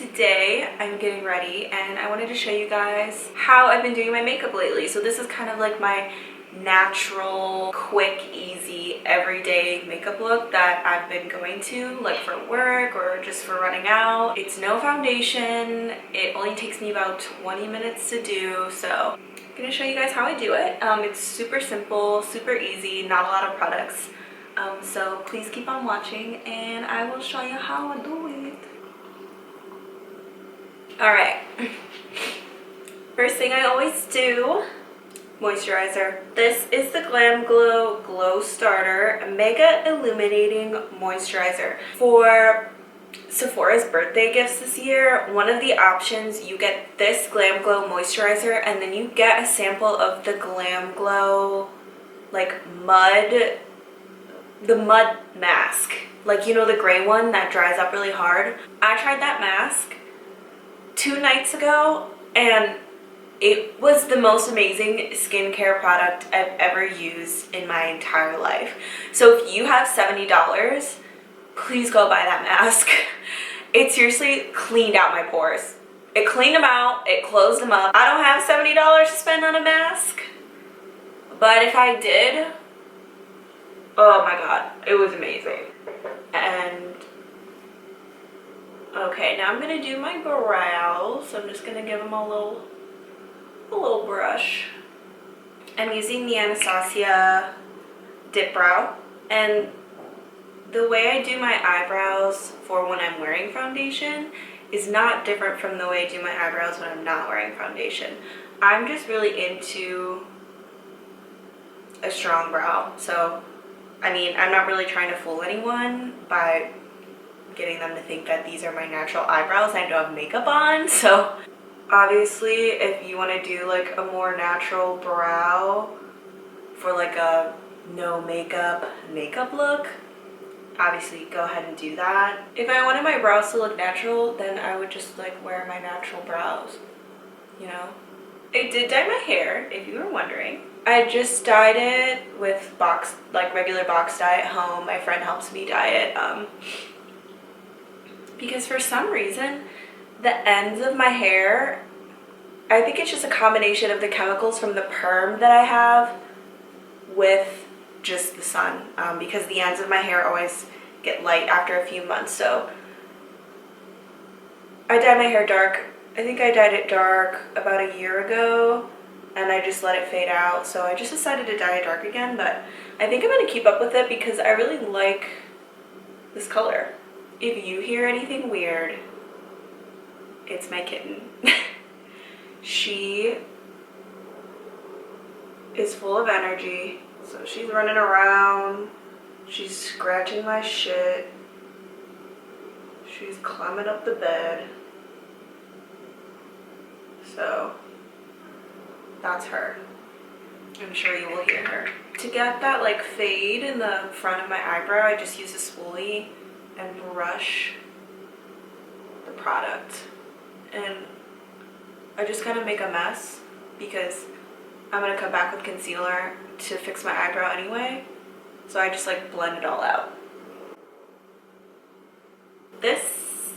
today I'm getting ready and I wanted to show you guys how I've been doing my makeup lately. So this is kind of like my natural, quick, easy, everyday makeup look that I've been going to, like for work or just for running out. It's no foundation. It only takes me about 20 minutes to do, so I'm gonna show you guys how I do it. It's super simple, super easy, not a lot of products. So please keep on watching and I will show you how I do it. Alright, first thing I always do, moisturizer. This is the Glam Glowstarter Mega Illuminating Moisturizer. For Sephora's birthday gifts this year, one of the options, you get this Glam Glow Moisturizer and then you get a sample of the Glam Glow like the mud mask. Like, you know, the gray one that dries up really hard. I tried that mask 2 nights ago and it was the most amazing skincare product I've ever used in my entire life. So if you have $70, please go buy that mask. It seriously cleaned out my pores. It cleaned them out, it closed them up. I don't have $70 to spend on a mask, but if I did, oh my god, it was amazing. And okay, now I'm gonna do my brows. I'm just gonna give them a little brush. I'm using the Anastasia dip brow, and the way I do my eyebrows for when I'm wearing foundation is not different from the way I do my eyebrows when I'm not wearing foundation. I'm just really into a strong brow, so I mean, I'm not really trying to fool anyone by getting them to think that these are my natural eyebrows. I don't have makeup on, so obviously if you want to do like a more natural brow for like a no makeup look, obviously go ahead and do that. If I wanted my brows to look natural, then I would just like wear my natural brows, you know. I did dye my hair, if you were wondering. I just dyed it with regular box dye at home. My friend helps me dye it because for some reason the ends of my hair, I think it's just a combination of the chemicals from the perm that I have with just the sun, because the ends of my hair always get light after a few months. So I dyed my hair dark. I think I dyed it dark about a year ago and I just let it fade out, so I just decided to dye it dark again, but I think I'm going to keep up with it because I really like this color. If you hear anything weird, it's my kitten. She is full of energy, so she's running around, she's scratching my shit, she's climbing up the bed, so that's her. I'm sure you will hear her. To get that like fade in the front of my eyebrow, I just use a spoolie and brush the product. And I just kind of make a mess because I'm going to come back with concealer to fix my eyebrow anyway. So I just like blend it all out. This,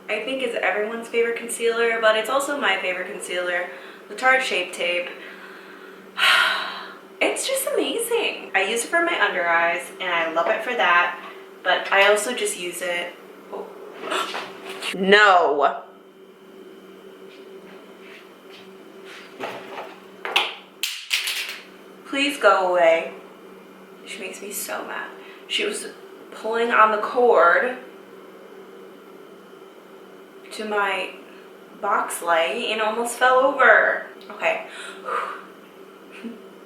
I think, is everyone's favorite concealer, but it's also my favorite concealer. The Tarte Shape Tape. It's just amazing. I use it for my under eyes and I love it for that, but I also just use it. Oh. No. Please go away. She makes me so mad. She was pulling on the cord to my box light and almost fell over. Okay.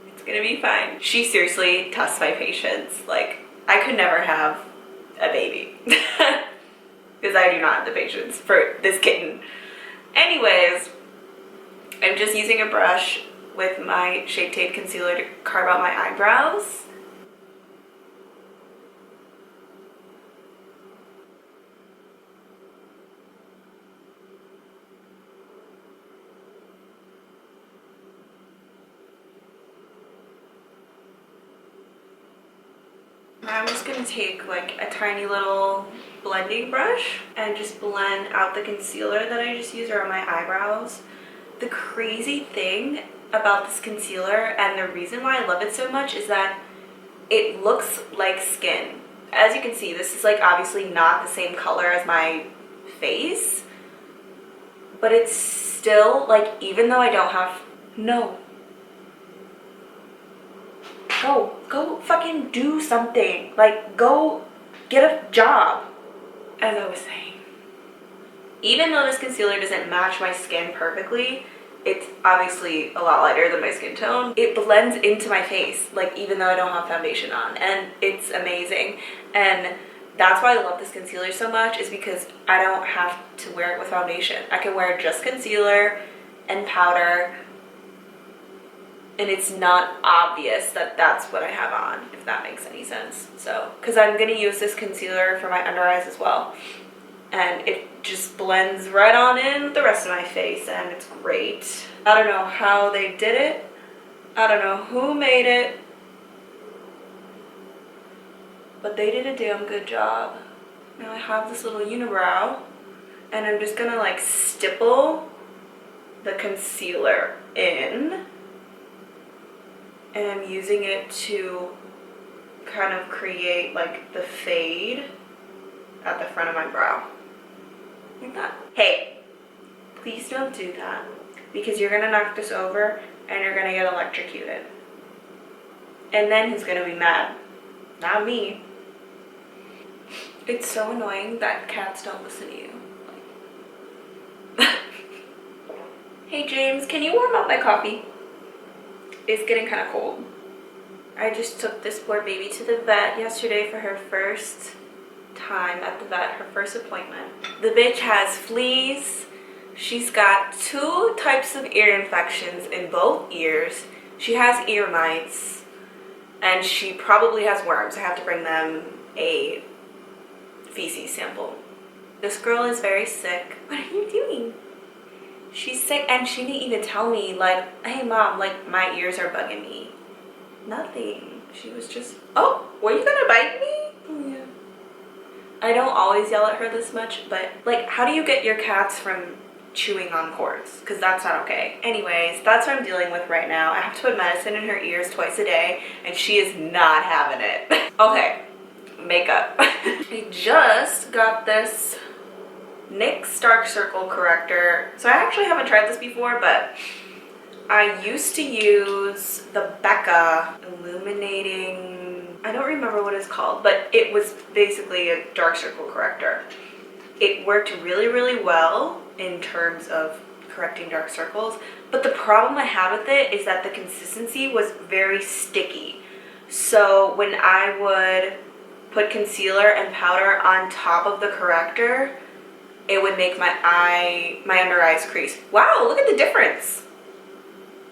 It's gonna be fine. She seriously tests my patience. Like, I could never have a baby because I do not have the patience for this kitten. Anyways, I'm just using a brush with my Shape Tape concealer to carve out my eyebrows. Now I'm just gonna take like a tiny little blending brush and just blend out the concealer that I just used around my eyebrows. The crazy thing about this concealer and the reason why I love it so much is that it looks like skin. As you can see, this is like obviously not the same color as my face, but it's still like, even though I don't have, no. Go fucking do something. Like, go get a job. As I was saying, even though this concealer doesn't match my skin perfectly, it's obviously a lot lighter than my skin tone. It blends into my face, like, even though I don't have foundation on, and it's amazing. And that's why I love this concealer so much, is because I don't have to wear it with foundation. I can wear just concealer and powder, and it's not obvious that that's what I have on, if that makes any sense. So, because I'm going to use this concealer for my under eyes as well. And it just blends right on in with the rest of my face, and it's great. I don't know how they did it. I don't know who made it. But they did a damn good job. Now I have this little unibrow, and I'm just going to like stipple the concealer in. And I'm using it to kind of create like the fade at the front of my brow. Like that. Hey, please don't do that, because you're gonna knock this over and you're gonna get electrocuted. And then who's gonna be mad? Not me. It's so annoying that cats don't listen to you. Hey James, can you warm up my coffee? It's getting kind of cold. I just took this poor baby to the vet yesterday for her first time at the vet, her first appointment. The bitch has fleas. She's got 2 types of ear infections in both ears. She has ear mites, and she probably has worms. I have to bring them a feces sample. This girl is very sick. What are you doing? She's sick, and she didn't even tell me, like, hey mom, like, my ears are bugging me. Nothing. She was just, oh, were you gonna bite me? Oh yeah. I don't always yell at her this much, but like, how do you get your cats from chewing on cords? Because that's not okay. Anyways, that's what I'm dealing with right now. I have to put medicine in her ears twice a day, and she is not having it. Okay, makeup. I just got this NYX Dark Circle Corrector. So I actually haven't tried this before, but I used to use the Becca Illuminating, I don't remember what it's called, but it was basically a dark circle corrector. It worked really, really well in terms of correcting dark circles, but the problem I had with it is that the consistency was very sticky. So when I would put concealer and powder on top of the corrector, it would make my under eyes crease. Wow, look at the difference.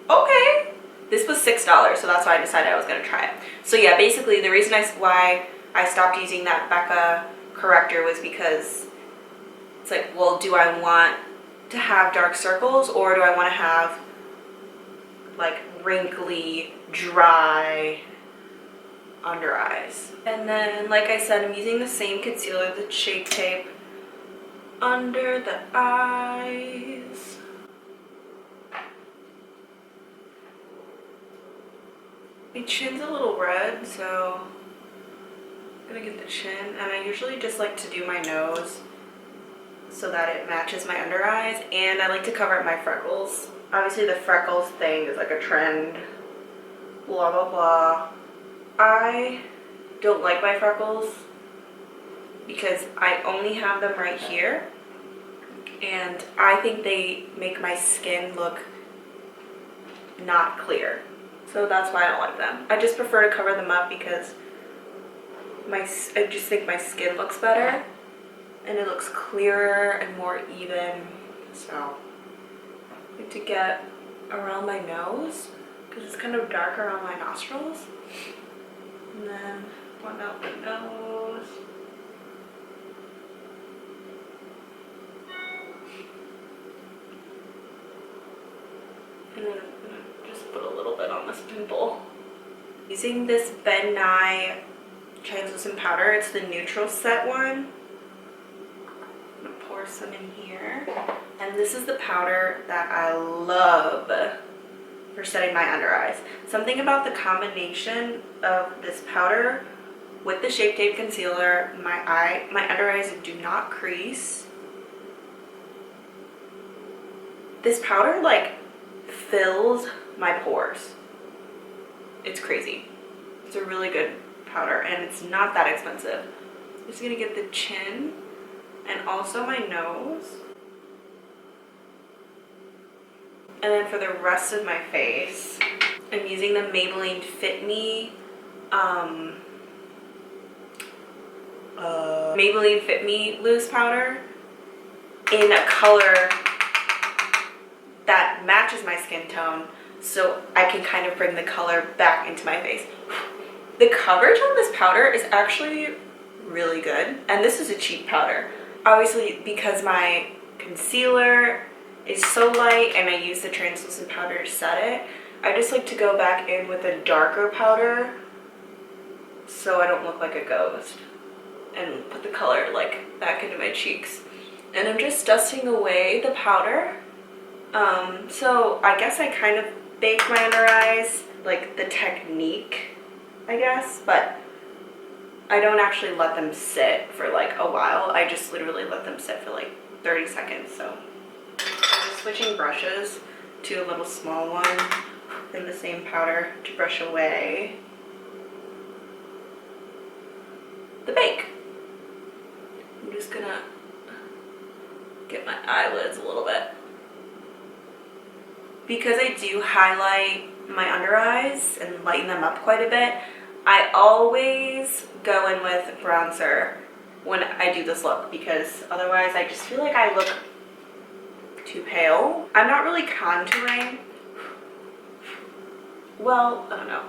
Okay. This was $6, so that's why I decided I was gonna try it. So yeah, basically the reason why I stopped using that Becca corrector was because it's like, well, do I want to have dark circles, or do I want to have like wrinkly, dry under eyes? And then, like I said, I'm using the same concealer, the Shape Tape, under the eyes. My chin's a little red, so I'm gonna get the chin, and I usually just like to do my nose so that it matches my under eyes, and I like to cover up my freckles. Obviously the freckles thing is like a trend, blah blah blah. I don't like my freckles because I only have them right here, and I think they make my skin look not clear. So that's why I don't like them. I just prefer to cover them up because I just think my skin looks better and it looks clearer and more even. So I like to get around my nose because it's kind of dark around my nostrils. And then one out the nose. And then I'm gonna just put a little bit on this pimple. Using this Ben Nye translucent powder, it's the neutral set one. pour some in here. And this is the powder that I love for setting my under eyes. Something about the combination of this powder with the Shape Tape concealer, my under eyes do not crease. This powder like fills my pores. It's crazy. It's a really good powder and it's not that expensive. I'm just gonna get the chin and also my nose. And then for the rest of my face, I'm using the Maybelline Fit Me Maybelline Fit Me loose powder in a color that matches my skin tone, so I can kind of bring the color back into my face. The coverage on this powder is actually really good, and this is a cheap powder. Obviously, because my concealer is so light and I use the translucent powder to set it, I just like to go back in with a darker powder so I don't look like a ghost, and put the color like back into my cheeks. And I'm just dusting away the powder. So I guess I kind of bake my under eyes, like the technique, I guess, but I don't actually let them sit for like a while. I just literally let them sit for like 30 seconds. So I'm just switching brushes to a little small one in the same powder to brush away the bake. I'm just gonna get my eyelids a little bit. Because I do highlight my under eyes and lighten them up quite a bit, I always go in with bronzer when I do this look, because otherwise I just feel like I look too pale. I'm not really contouring. Well, I don't know.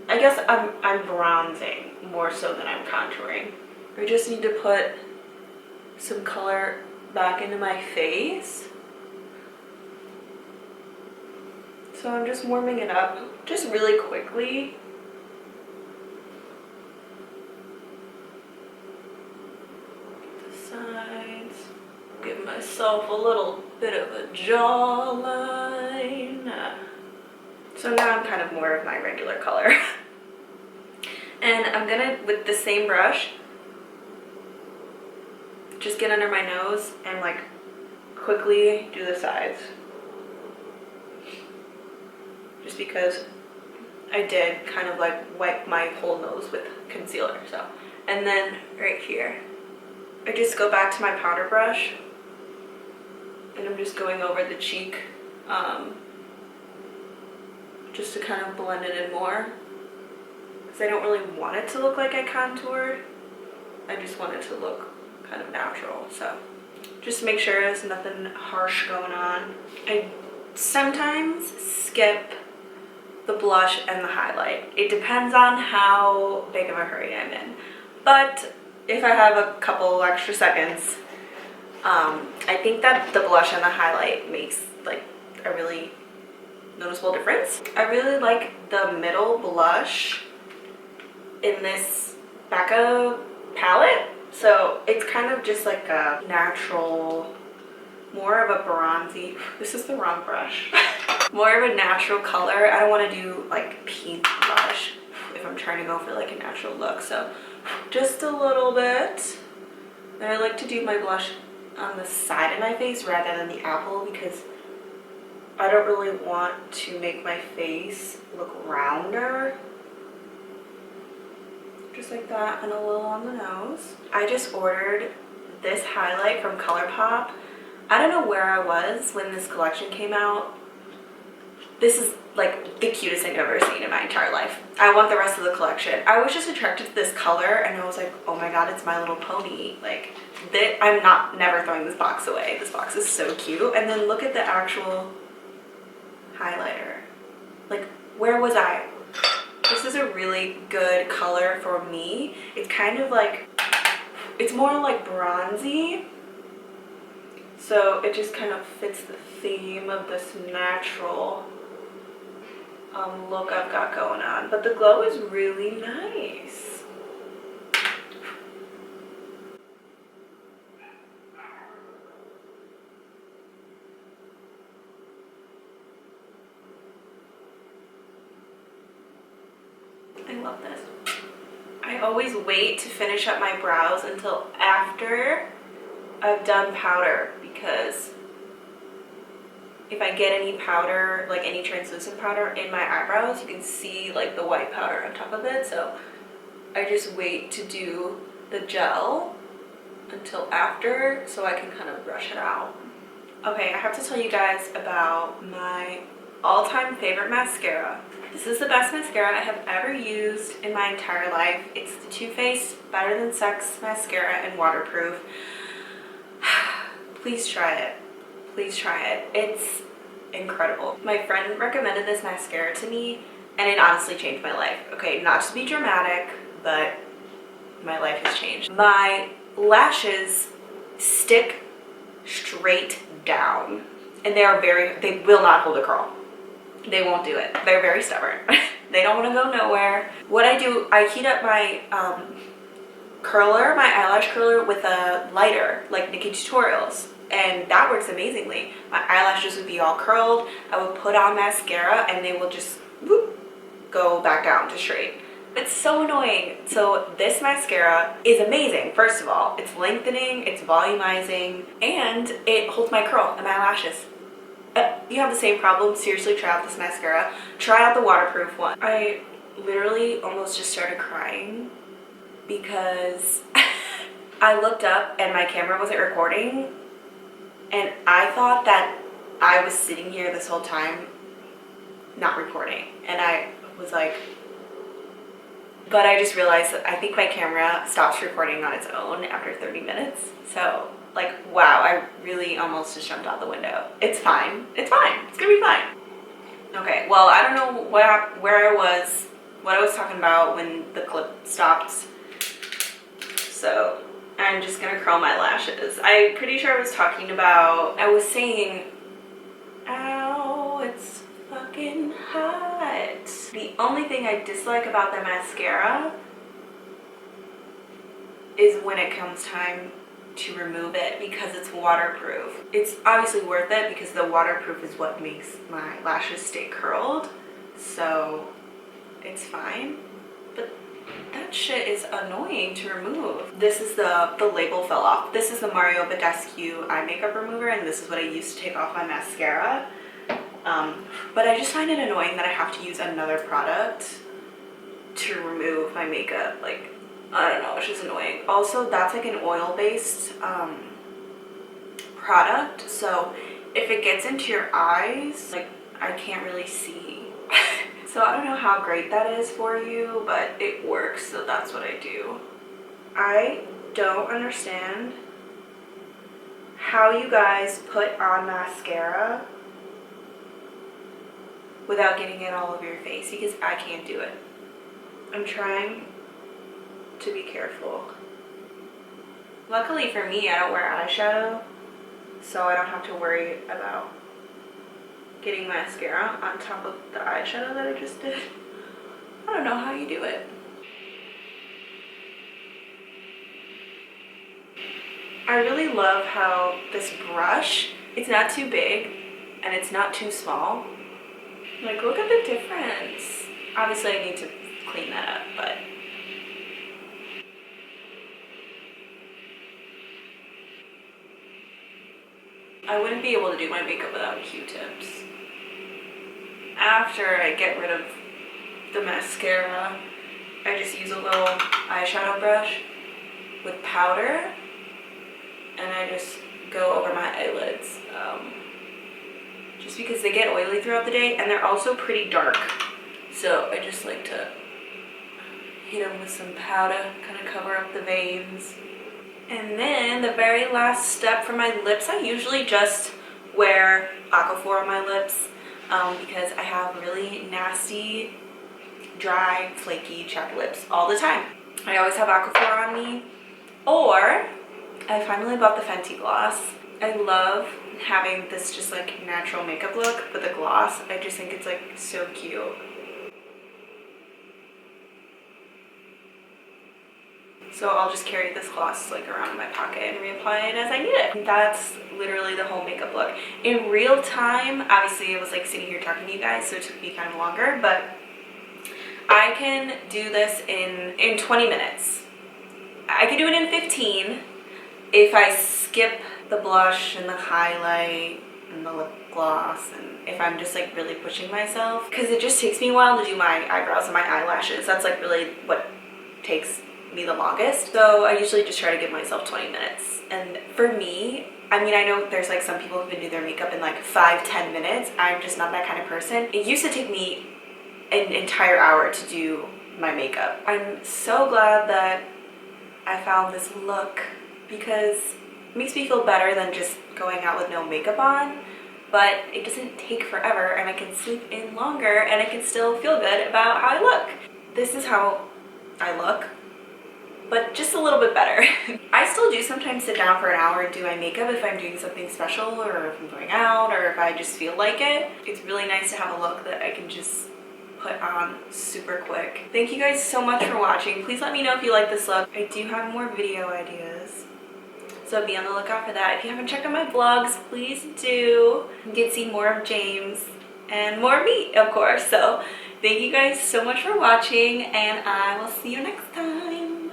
I guess I'm bronzing more so than I'm contouring. I just need to put some color back into my face. So I'm just warming it up just really quickly. The sides. Give myself a little bit of a jawline. So now I'm kind of more of my regular color. And I'm gonna, with the same brush, just get under my nose and like quickly do the sides. Just because I did kind of like wipe my whole nose with concealer, so. And then right here, I just go back to my powder brush and I'm just going over the cheek just to kind of blend it in more, because I don't really want it to look like I contoured. I just want it to look kind of natural, so just to make sure there's nothing harsh going on. I sometimes skip the blush and the highlight. It depends on how big of a hurry I'm in. But if I have a couple extra seconds, I think that the blush and the highlight makes like a really noticeable difference. I really like the middle blush in this Becca palette. So it's kind of just like a natural, more of a bronzy, this is the wrong brush. More of a natural color. I don't want to do like pink blush if I'm trying to go for like a natural look. So just a little bit. And I like to do my blush on the side of my face rather than the apple, because I don't really want to make my face look rounder. Just like that, and a little on the nose. I just ordered this highlight from Colourpop. I don't know where I was when this collection came out. This is like the cutest thing I've ever seen in my entire life. I want the rest of the collection. I was just attracted to this color and I was like, oh my god, it's My Little Pony. Like, I'm never throwing this box away. This box is so cute. And then look at the actual highlighter. Like, where was I? This is a really good color for me. It's kind of like, it's more like bronzy. So it just kind of fits the theme of this natural look I've got going on. But the glow is really nice. love this. I always wait to finish up my brows until after I've done powder, because if I get any powder, like any translucent powder in my eyebrows, you can see like the white powder on top of it. So I just wait to do the gel until after so I can kind of brush it out. Okay, I have to tell you guys about my all-time favorite mascara. This is the best mascara I have ever used in my entire life. It's the Too Faced Better Than Sex mascara and waterproof. Please try it. Please try it. It's incredible. My friend recommended this mascara to me and it honestly changed my life. Okay, not to be dramatic, but my life has changed. My lashes stick straight down and they will not hold a curl. They won't do it. They're very stubborn. They don't want to go nowhere. What I do, I heat up my curler, my eyelash curler with a lighter, like Nikki Tutorials, and that works amazingly. My eyelashes would be all curled. I would put on mascara and they will just whoop, go back down to straight. It's so annoying. So this mascara is amazing. First of all, it's lengthening, it's volumizing, and it holds my curl and my lashes. You have the same problem, seriously try out this mascara. Try out the waterproof one. I literally almost just started crying because I looked up and my camera wasn't recording and I thought that I was sitting here this whole time not recording, and I was like, but I just realized that I think my camera stops recording on its own after 30 minutes. So like, wow, I really almost just jumped out the window. It's fine. It's fine. It's gonna be fine. Okay, well, I don't know what I was talking about when the clip stopped. So I'm just gonna curl my lashes. I'm pretty sure I was talking about, I was saying, ow, it's fucking hot. The only thing I dislike about the mascara is when it comes time to remove it, because it's waterproof. It's obviously worth it because the waterproof is what makes my lashes stay curled, so it's fine, but that shit is annoying to remove. This is the label fell off. This is the Mario Badescu eye makeup remover, and this is what I use to take off my mascara. But I just find it annoying that I have to use another product to remove my makeup. Like, I don't know, it's just annoying. Also, that's like an oil-based product, so if it gets into your eyes, like, I can't really see. So I don't know how great that is for you, but it works, so that's what I do. I don't understand how you guys put on mascara without getting it all over your face, because I can't do it. I'm trying to be careful. Luckily for me, I don't wear eyeshadow, so I don't have to worry about getting mascara on top of the eyeshadow that I just did. I don't know how you do it. I really love how this brush, it's not too big and it's not too small. Like, look at the difference. Obviously I need to clean that up, but I wouldn't be able to do my makeup without Q-tips. After I get rid of the mascara, I just use a little eyeshadow brush with powder and I just go over my eyelids. Just because they get oily throughout the day and they're also pretty dark. So I just like to hit them with some powder, kind of cover up the veins. And then the very last step for my lips, I usually just wear Aquaphor on my lips because I have really nasty, dry, flaky, chapped lips all the time. I always have Aquaphor on me. Or I finally bought the Fenty gloss. I love having this just like natural makeup look, but the gloss, I just think it's like so cute. So I'll just carry this gloss like around in my pocket and reapply it as I need it. That's literally the whole makeup look. In real time, obviously I was like sitting here talking to you guys, so it took me kind of longer, but I can do this in 20 minutes. I can do it in 15 if I skip the blush and the highlight and the lip gloss, and if I'm just like really pushing myself, because it just takes me a while to do my eyebrows and my eyelashes. That's like really what takes me the longest. So I usually just try to give myself 20 minutes. And for me, I mean, I know there's like some people who can do their makeup in like 5-10 minutes. I'm just not that kind of person. It used to take me an entire hour to do my makeup. I'm so glad that I found this look because it makes me feel better than just going out with no makeup on, but it doesn't take forever and I can sleep in longer and I can still feel good about how I look. This is how I look, but just a little bit better. I still do sometimes sit down for an hour and do my makeup if I'm doing something special or if I'm going out or if I just feel like it. It's really nice to have a look that I can just put on super quick. Thank you guys so much for watching. Please let me know if you like this look. I do have more video ideas, so be on the lookout for that. If you haven't checked out my vlogs, please do. You can see more of James and more of me, of course. So thank you guys so much for watching, and I will see you next time.